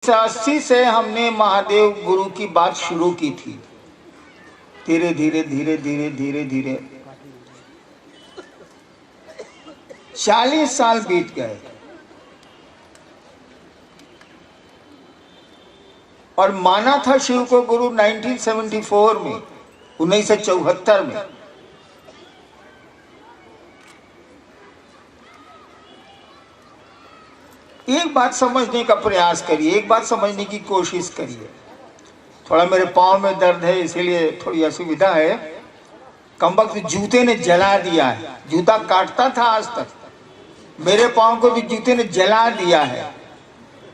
1980 से हमने महादेव गुरु की बात शुरू की थी। धीरे धीरे धीरे धीरे धीरे धीरे 40 साल बीत गए और माना था शिव को गुरु 1974 में, 1974 में। एक बात समझने का प्रयास करिए, एक बात समझने की कोशिश करिए। थोड़ा मेरे पाँव में दर्द है इसीलिए थोड़ी असुविधा है। कमबख्त जूते ने जला दिया है। जूता काटता था आज तक, मेरे पाँव को भी जूते ने जला दिया है।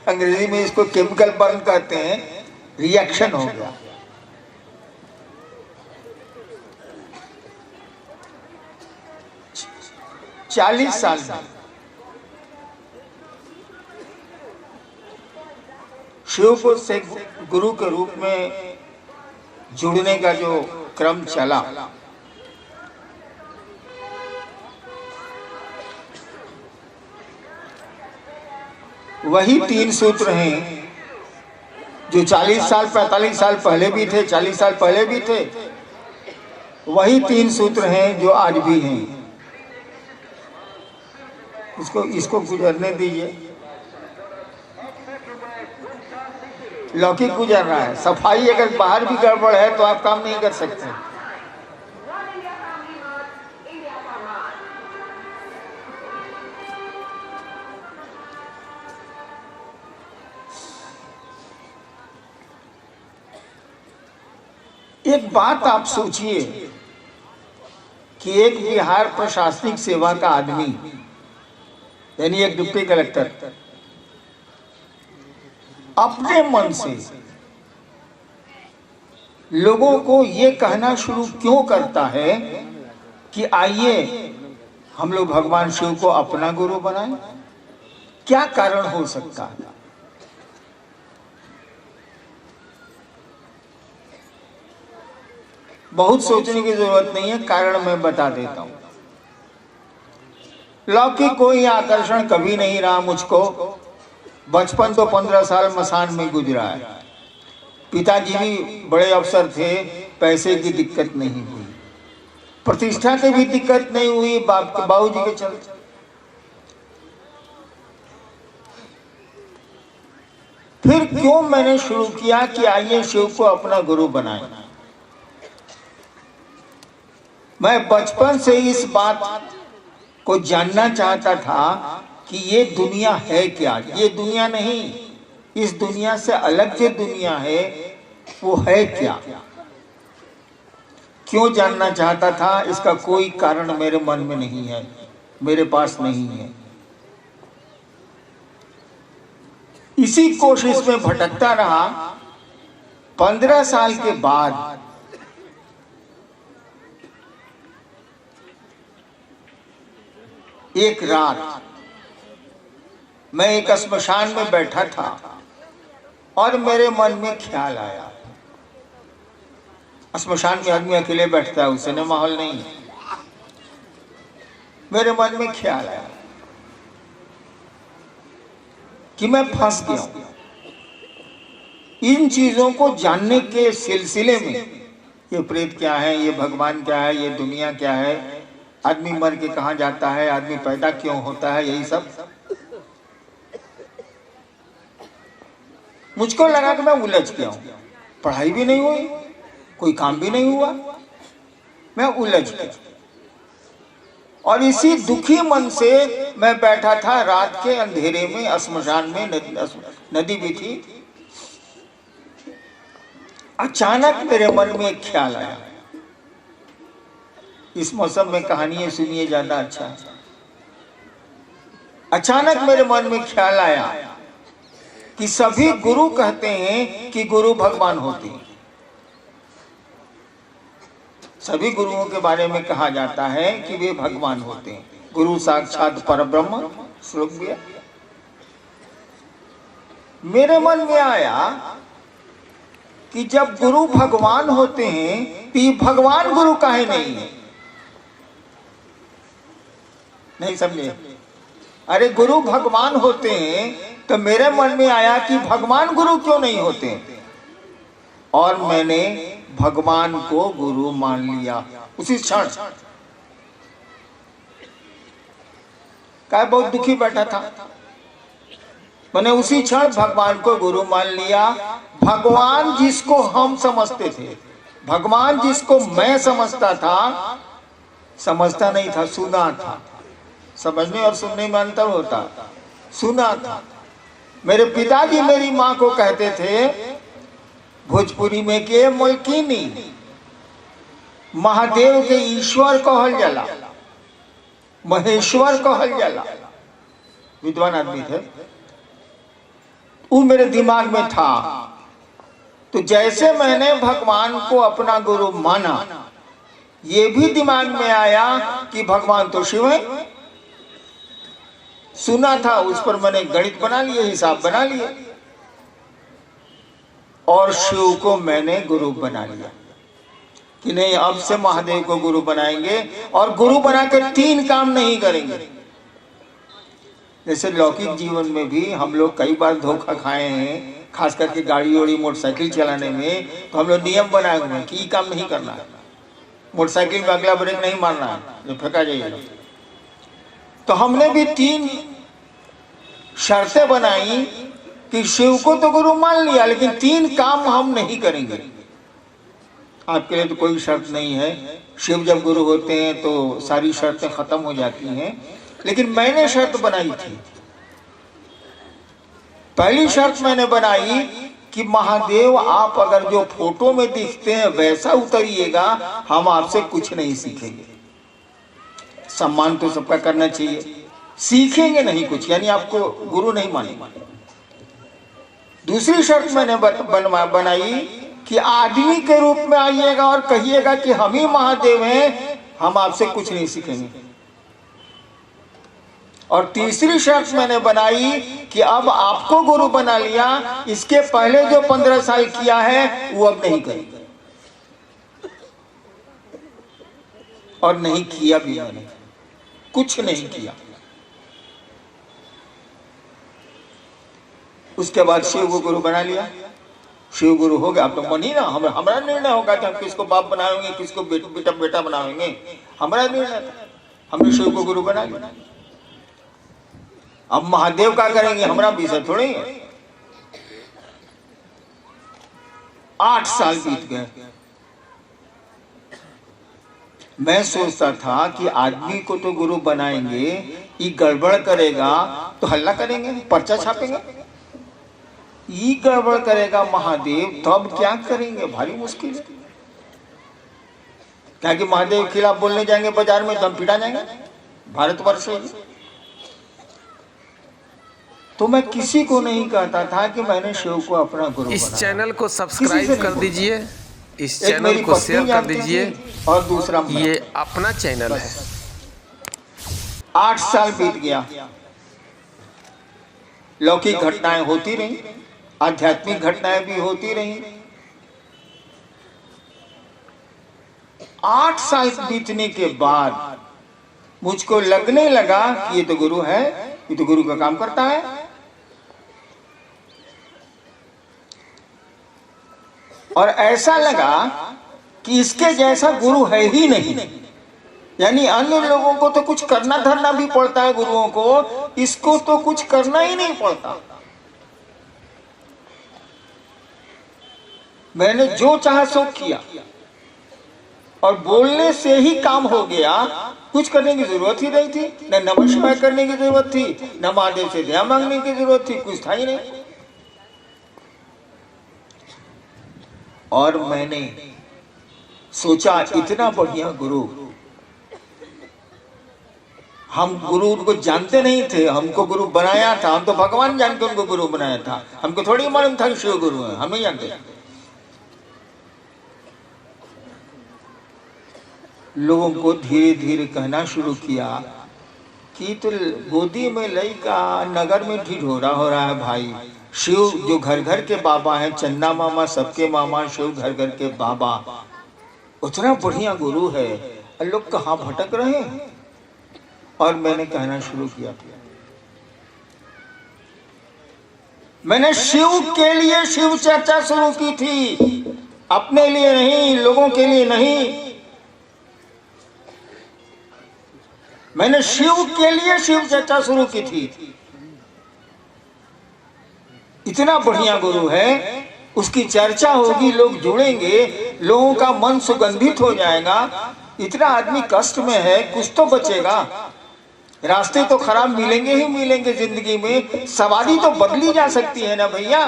अंग्रेजी में इसको केमिकल बर्न कहते हैं, रिएक्शन हो गया। चालीस साल में शिव को से गुरु के रूप में जुड़ने का जो क्रम चला, वही 3 सूत्र हैं जो 40 साल 45 साल पहले भी थे, 40 साल पहले भी थे। वही 3 सूत्र हैं जो आज भी हैं। इसको गुजरने दीजिए। लौकिक गुजर रहा है। सफाई अगर बाहर भी गड़बड़ है तो आप काम नहीं कर सकते। एक बात आप सोचिए कि एक बिहार प्रशासनिक सेवा का आदमी, यानी एक डिप्टी कलेक्टर, अपने मन से लोगों को ये कहना शुरू क्यों करता है कि आइए हम लोग भगवान शिव को अपना गुरु बनाएं? क्या कारण हो सकता है? बहुत सोचने की जरूरत नहीं है, कारण मैं बता देता हूं। लौकिक कोई आकर्षण कभी नहीं रहा मुझको। बचपन तो 15 साल मसान में गुजरा है। पिताजी भी बड़े अफसर थे, पैसे की दिक्कत नहीं हुई, प्रतिष्ठा की भी दिक्कत नहीं हुई बाबूजी के चलते। फिर क्यों मैंने शुरू किया कि आइए शिव को अपना गुरु बनाएं। मैं बचपन से इस बात को जानना चाहता था कि ये दुनिया है क्या। ये दुनिया नहीं, इस दुनिया से अलग जो दुनिया है वो है क्या। क्यों जानना चाहता था, इसका कोई कारण मेरे मन में नहीं है, मेरे पास नहीं है। इसी कोशिश में भटकता रहा। 15 साल के बाद एक रात मैं एक श्मशान में बैठा था और मेरे मन में ख्याल आया। श्मशान में आदमी अकेले बैठता है, उसने माहौल नहीं है। मेरे मन में ख्याल आया कि मैं फंस गया हूं इन चीजों को जानने के सिलसिले में। ये प्रेत क्या है, ये भगवान क्या है, ये दुनिया क्या है, आदमी मर के कहां जाता है, आदमी पैदा क्यों होता है, यही सब। मुझको लगा कि मैं उलझ गया हूं। पढ़ाई भी नहीं हुई, कोई काम भी नहीं हुआ, मैं उलझ गया। और इसी दुखी मन से मैं बैठा था रात के अंधेरे में श्मशान में। नदी भी थी। अचानक मेरे मन में एक ख्याल आया। इस मौसम में कहानियां सुनिए, ज्यादा अच्छा है। अचानक मेरे मन में ख्याल आया कि सभी गुरु कहते हैं कि गुरु भगवान होते हैं। सभी गुरुओं के बारे में कहा जाता है कि वे भगवान होते हैं। गुरु साक्षात परब्रह्म श्लोक भी है। मेरे मन में आया कि जब गुरु भगवान होते हैं तो ये भगवान गुरु काहे नहीं है? नहीं समझे? अरे गुरु भगवान होते हैं तो मेरे मन में आया कि भगवान गुरु क्यों नहीं होते, और मैंने भगवान को गुरु मान लिया उसी क्षण। क्या बहुत दुखी बैठा था, मैंने उसी क्षण भगवान को गुरु मान लिया। भगवान जिसको हम समझते थे, भगवान जिसको मैं समझता था, समझता नहीं था, सुना था। समझने और सुनने में अंतर होता, सुना था। मेरे पिताजी मेरी माँ को कहते थे भोजपुरी में के मलकिनी, महादेव के ईश्वर कहल जाला, महेश्वर कहल जाला। विद्वान आदमी थे, वो मेरे दिमाग में था। तो जैसे मैंने भगवान को अपना गुरु माना, ये भी दिमाग में आया कि भगवान तो शिव है। सुना था, उस पर मैंने गणित बना लिए, हिसाब बना लिए, और शिव को मैंने गुरु बना लिया कि नहीं, अब से महादेव को गुरु बनाएंगे। और गुरु बनाकर 3 काम नहीं करेंगे। जैसे लौकिक जीवन में भी हम लोग कई बार धोखा खाए हैं, खास करके गाड़ी वाड़ी मोटरसाइकिल चलाने में। तो हम लोग नियम बनाए हुए हैं कि ये काम नहीं करना है, मोटरसाइकिल में अगला ब्रेक नहीं मारना है, जो फेंका जाइएगा। तो हमने भी 3 शर्तें बनाई कि शिव को तो गुरु मान लिया, लेकिन 3 काम हम नहीं करेंगे। आपके लिए तो कोई शर्त नहीं है, शिव जब गुरु होते हैं तो सारी शर्तें खत्म हो जाती हैं। लेकिन मैंने शर्त बनाई थी। पहली शर्त मैंने बनाई कि महादेव आप अगर जो फोटो में दिखते हैं वैसा उतरिएगा, हम आपसे कुछ नहीं सीखेंगे। सम्मान तो सबका करना चाहिए, सीखेंगे नहीं कुछ, यानी आपको गुरु नहीं मानेंगे। दूसरी शर्त मैंने बनाई कि आदमी के रूप में आइएगा और कहिएगा कि हम ही महादेव हैं, हम आपसे कुछ नहीं सीखेंगे। और तीसरी शर्त मैंने बनाई कि अब आपको गुरु बना लिया, इसके पहले जो 15 साल किया है वो अब नहीं करेंगे। और नहीं किया भी, मैंने कुछ नहीं किया। उसके बाद शिव को गुरु बना लिया, शिव गुरु हो गया। अब तो मन ही ना, हमारा निर्णय होगा कि हम किसको बाप बनाएंगे, किसको बेटा बनाएंगे, हमारा निर्णय था। हमने शिव को गुरु बना लिया। अब महादेव का करेंगे, हमारा विषय थोड़ी है। 8 साल बीत गए। मैं सोचता था कि आदमी को तो गुरु बनाएंगे, ये गड़बड़ करेगा तो हल्ला करेंगे, पर्चा छापेंगे। ये गड़बड़ करेगा महादेव, तब क्या करेंगे, भारी मुश्किल है। क्या कि महादेव के खिलाफ बोलने जाएंगे बाजार में तो हम पिटा जाएंगे भारतवर्ष में। तो मैं किसी को नहीं कहता था कि मैंने शिव को अपना गुरु इस बनाया। चैनल को सब्सक्राइब कर दीजिए, इस चैनल को शेयर कर दीजिए, और दूसरा ये अपना चैनल है। 8 साल बीत गया, लौकिक घटनाएं होती रही, आध्यात्मिक घटनाएं भी होती रही। 8 साल बीतने के बाद मुझको लगने लगा कि ये तो गुरु है, ये तो गुरु का काम करता है। और ऐसा लगा कि इसके जैसा गुरु है ही नहीं। यानी अन्य लोगों को तो कुछ करना धरना भी पड़ता है गुरुओं को, इसको तो कुछ करना ही नहीं पड़ता। मैंने जो चाहा सो किया और बोलने से ही काम हो गया। कुछ करने की जरूरत ही नहीं थी, न नमस्कार करने की जरूरत थी, न महादेव से दया मांगने की जरूरत थी, कुछ था ही नहीं। और मैंने सोचा इतना बढ़िया गुरु, हम गुरु को जानते नहीं थे, हमको गुरु बनाया था। हम तो भगवान जान के उनको गुरु बनाया था, हमको थोड़ी मालूम था कि शिव गुरु है, हम नहीं जानते। लोगों को धीरे धीरे कहना शुरू किया कि तो गोदी में लइका, नगर में ढिढोरा हो रहा है भाई। शिव जो घर घर के बाबा हैं, चंदा मामा सबके मामा, शिव घर घर के बाबा, उतना बढ़िया गुरु है, लोग कहाँ भटक रहे हैं। और मैंने कहना शुरू किया मैंने शिव के लिए शिव चर्चा शुरू की थी, अपने लिए नहीं, लोगों के लिए नहीं। मैंने शिव के लिए शिव चर्चा शुरू की थी। इतना बढ़िया गुरु है, उसकी चर्चा होगी, लोग जुड़ेंगे, लोगों का मन सुगंधित हो जाएगा। इतना आदमी कष्ट में है, कुछ तो बचेगा। रास्ते तो खराब मिलेंगे ही मिलेंगे जिंदगी में, सवारी तो बदली जा सकती है ना भैया।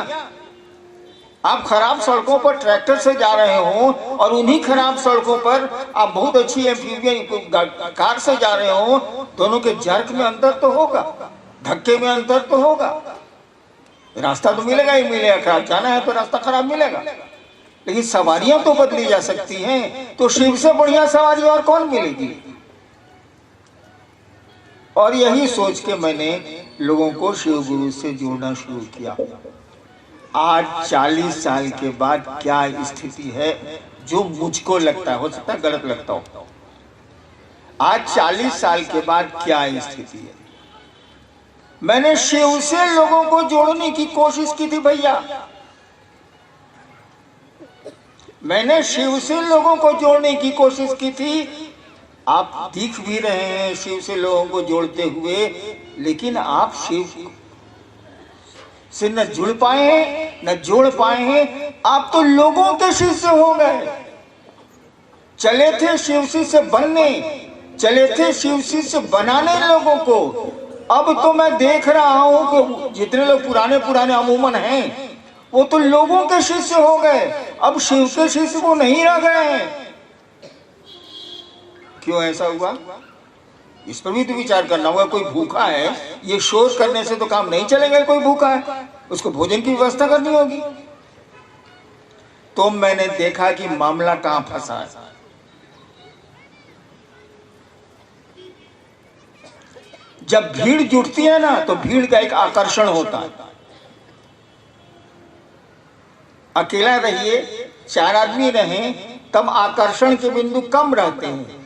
आप खराब सड़कों पर ट्रैक्टर से जा रहे हो और उन्हीं खराब सड़कों पर आप बहुत अच्छी एम्फीबियन कार से जा रहे हो, दोनों के जर्क में अंतर तो होगा, धक्के में अंतर तो होगा। रास्ता तो मिलेगा ही मिलेगा, खराब जाना है तो रास्ता खराब मिलेगा, लेकिन सवारियां तो बदली जा सकती हैं। तो शिव से बढ़िया सवारी और कौन मिलेगी? और यही सोच के मैंने लोगों को शिव गुरु से जोड़ना शुरू किया। आज 40 साल के बाद क्या स्थिति है, जो मुझको लगता है, हो सकता है गलत लगता हो, आज 40 साल के बाद क्या स्थिति है। मैंने शिव से लोगों को जोड़ने की कोशिश की थी भैया, मैंने शिव से लोगों को जोड़ने की कोशिश की थी। आप दिख भी रहे हैं शिव से लोगों को जोड़ते हुए, लेकिन आप शिव से न जुड़ पाए हैं, न जोड़ पाए हैं। आप तो लोगों के शिष्य हो गए। चले थे शिव शिष्य बनने, चले थे शिव शिष्य बनाने लोगों को। अब तो मैं देख रहा हूं कि जितने लोग पुराने पुराने अमूमन हैं, वो तो लोगों के शिष्य हो गए, अब शिव के शिष्य वो नहीं रह गए हैं। क्यों ऐसा हुआ? इस पर भी तो विचार करना होगा। कोई भूखा है, ये शोर करने से तो काम नहीं चलेगा। कोई भूखा है, उसको भोजन की व्यवस्था करनी होगी। तो मैंने देखा कि मामला कहां फंसा है। जब भीड़ जुटती है ना, तो भीड़ का एक आकर्षण होता है। अकेला रहिए, 4 आदमी रहें, तब आकर्षण के बिंदु कम रहते हैं।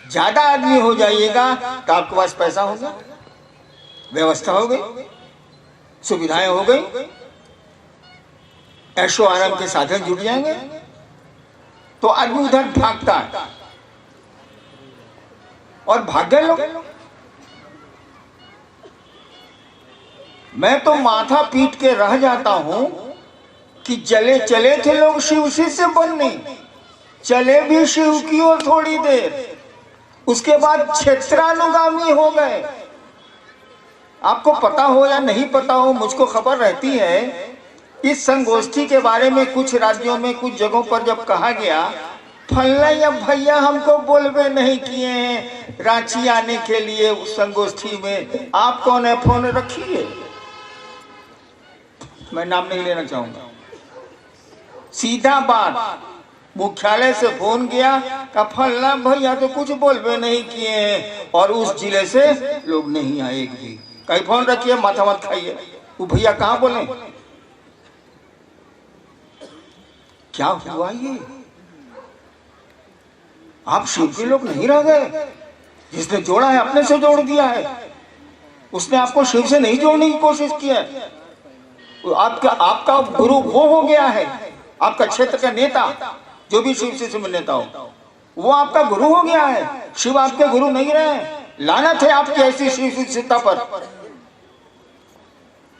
ज्यादा आदमी हो जाइएगा तो आपके पास पैसा होगा, व्यवस्था हो गई, सुविधाएं हो गई, ऐशो आराम के साधन जुट जाएंगे, तो आदमी उधर भागता है और भाग गए लोग। मैं तो माथा पीट के रह जाता हूं कि चले थे लोग शिव शिष्य बनने, चले भी शिव की ओर थोड़ी देर, उसके बाद क्षेत्रानुगामी हो गए। आपको पता हो या नहीं पता हो, मुझको खबर रहती है इस संगोष्ठी के बारे में। कुछ राज्यों में, कुछ जगहों पर जब कहा गया, फल्ला या भैया हमको बोलवे नहीं किए हैं रांची आने के लिए उस संगोष्ठी में, आप कौन है, फोन रखिए। मैं नाम नहीं लेना चाहूंगा। सीधा बात, मुख्यालय से फोन गया का फल्ला भैया तो कुछ बोलवे नहीं किए हैं, और उस जिले से लोग नहीं आए एक भी। कहीं फोन रखिए, माथा मत खाइए। वो भैया कहाँ बोले? क्या हुआ ये? आप शिव के लोग नहीं रह गए। जिसने जोड़ा है अपने से जोड़ दिया है, उसने आपको शिव से नहीं जोड़ने की कोशिश की है। आपका गुरु वो हो गया है, आपका क्षेत्र का नेता, जो भी शिव से नेता हो, वो आपका गुरु हो गया है। शिव आपके गुरु नहीं रहे। लानत है आपकी ऐसी शिव शिष्यता पर।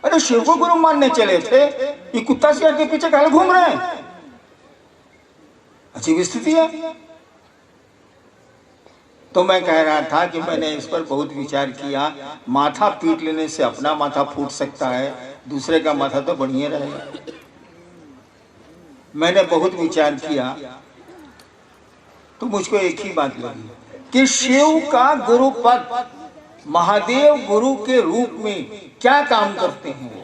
अरे शिव को गुरु मानने चले थे, ये कुत्ता शेर के पीछे काहे घूम रहे हैं? अजीब स्थिति है। तो मैं कह रहा था कि मैंने इस पर बहुत विचार किया। माथा पीट लेने से अपना माथा फूट सकता है, दूसरे का माथा तो बढ़िया रहेगा। मैंने बहुत विचार किया तो मुझको एक ही बात लगी कि शिव का गुरु पद, महादेव गुरु के रूप में क्या काम करते हैं।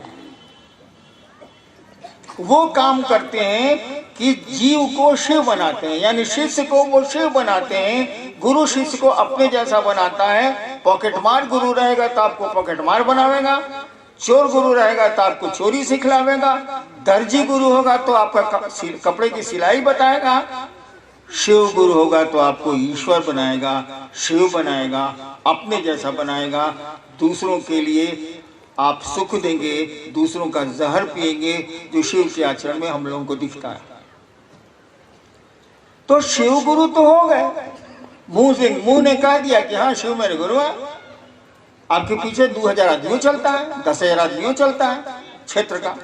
वो काम करते हैं कि जीव को शिव बनाते हैं, यानी शिष्य को वो शिव बनाते हैं। गुरु शिष्य को अपने जैसा बनाता है। पॉकेटमार गुरु रहेगा तो आपको पॉकेटमार बनावेगा, चोर गुरु रहेगा तो आपको चोरी सिखलावेगा, दर्जी गुरु होगा तो आपका कपड़े की सिलाई बताएगा, शिव गुरु होगा तो आपको ईश्वर बनाएगा, शिव बनाएगा, अपने जैसा बनाएगा, दूसरों के लिए आप सुख देंगे, दूसरों का जहर पिएंगे, जो शिव के आचरण में हम लोगों को दिखता है। तो शिव गुरु तो हो गए, मुंह ने कह दिया कि हाँ शिव मेरे गुरु है। आपके पीछे 2000 आदमियों चलता है, 10,000 आदमियों चलता है क्षेत्र का।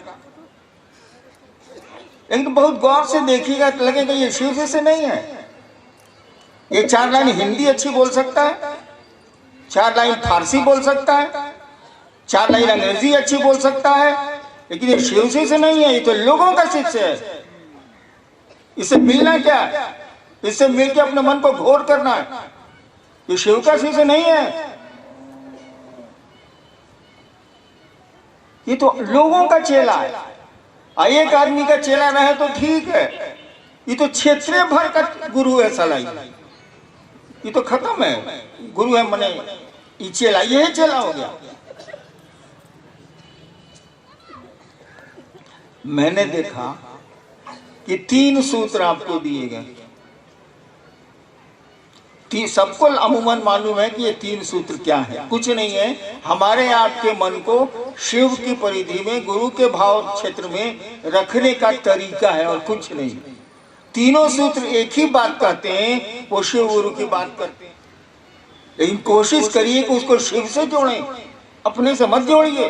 लेकिन बहुत गौर से देखिएगा तो लगेगा ये शिव जैसे नहीं है। ये 4 लाइन हिंदी अच्छी बोल सकता है, 4 लाइन फारसी बोल सकता है, 4 लाइन अंग्रेजी अच्छी बोल सकता है, लेकिन ये शिव से नहीं है। ये तो लोगों का शिष्य है। इससे मिलना क्या है? इससे मिलकर अपने मन को घोर करना है। ये शिव का शिष्य नहीं है, ये तो लोगों का चेला है। एक आदमी का चेला रहे तो ठीक है, ये तो क्षेत्रीय भर का गुरु है साला। ये तो खत्म है, गुरु है मने ये चेला, ये चेला हो गया। मैंने देखा कि 3 सूत्र आपको दिए गए। सबको अमूमन मालूम है कि ये 3 सूत्र क्या है। कुछ नहीं है, हमारे आपके मन को शिव की परिधि में, गुरु के भाव क्षेत्र में रखने का तरीका है और कुछ नहीं। तीनों सूत्र एक ही बात कहते हैं, वो शिव गुरु की बात करते हैं। लेकिन कोशिश करिए कि उसको शिव से जोड़ें, अपने से मत जोड़िए।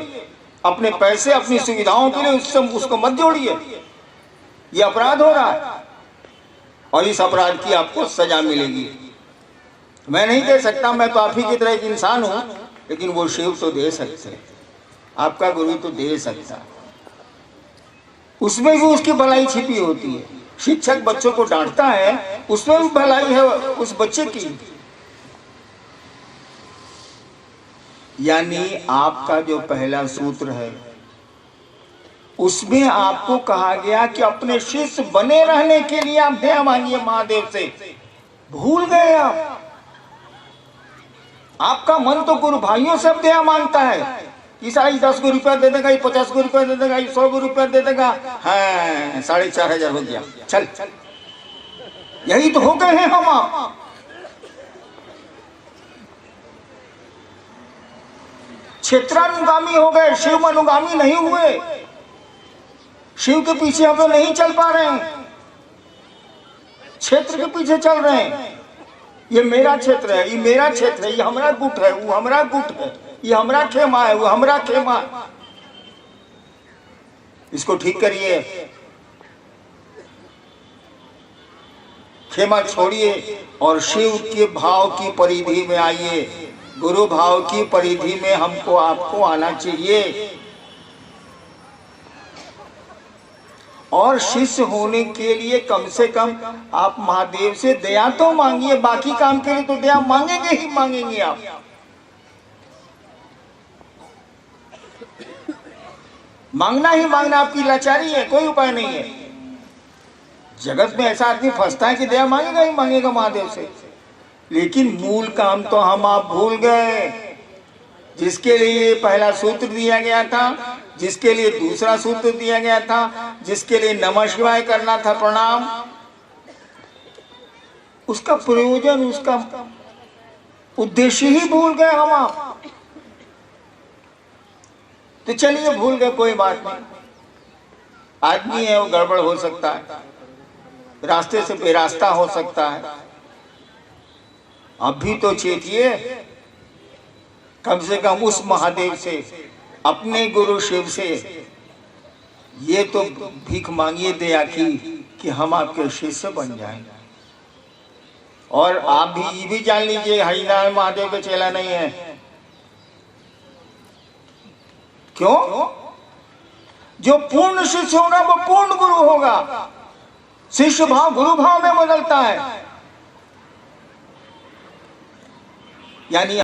अपने पैसे, अपनी सुविधाओं के लिए उसको मत जोड़िए। ये अपराध हो रहा है और इस अपराध की आपको सजा मिलेगी। मैं नहीं दे सकता, मैं तो आप ही की तरह एक इंसान हूं, लेकिन वो शिव तो दे सकते हैं, आपका गुरु तो दे सकता है। उसमें भी उसकी भलाई छिपी होती है। शिक्षक बच्चों को डांटता है, उसमें भी भलाई है उस बच्चे की। यानी आपका जो पहला सूत्र है उसमें आपको कहा गया कि अपने शिष्य बने रहने के लिए आप दया मांगिए महादेव से। भूल गए आप, आपका मन तो गुरु भाइयों से दया मांगता है। ईसाई 10 को रुपया दे देगा, 50 को रुपया दे देगा, 100 को रुपया दे देगा। हाँ 4,500 हो गया, चल। यही तो हो गए हैं हम आप। क्षेत्रानुगामी हो गए, शिव अनुगामी नहीं हुए। शिव के पीछे हम लोग नहीं चल पा रहे हैं, क्षेत्र के पीछे चल रहे हैं। ये मेरा क्षेत्र है, ये मेरा क्षेत्र है, ये हमारा गुट है, वो हमारा गुट है, ये हमारा खेमा है, वो हमारा खेमा है। इसको ठीक करिए, खेमा छोड़िए और शिव के भाव की परिधि में आइए। गुरु भाव की परिधि में हमको आपको आना चाहिए। और शिष्य होने के लिए कम से कम आप महादेव से दया तो मांगिए। बाकी काम के लिए तो दया मांगेंगे ही मांगेंगे आप। मांगना ही मांगना आपकी लाचारी है, कोई उपाय नहीं है। जगत में ऐसा आदमी फंसता है कि दया मांगेगा ही मांगेगा महादेव से, लेकिन मूल काम तो हम आप भूल गए। जिसके लिए पहला सूत्र दिया गया था, जिसके लिए दूसरा सूत्र दिया गया था, जिसके लिए नमः शिवाय करना था, प्रणाम, उसका प्रयोजन, उसका उद्देश्य ही भूल गए हम आप। तो चलिए भूल गए, कोई बात नहीं। आदमी है, वो गड़बड़ हो सकता है, रास्ते से बेरास्ता हो सकता है। अभी तो चेतिए, कम से कम उस महादेव से, अपने गुरु शिव से ये तो भीख मांगिए दया की कि हम आपके शिष्य बन जाएंगे। और आप भी ये भी जान लीजिए, हरिनारायण महादेव के चेला नहीं है। क्यों? जो पूर्ण शिष्य होगा वो पूर्ण गुरु होगा। शिष्य भाव गुरु भाव में बदलता है। यानी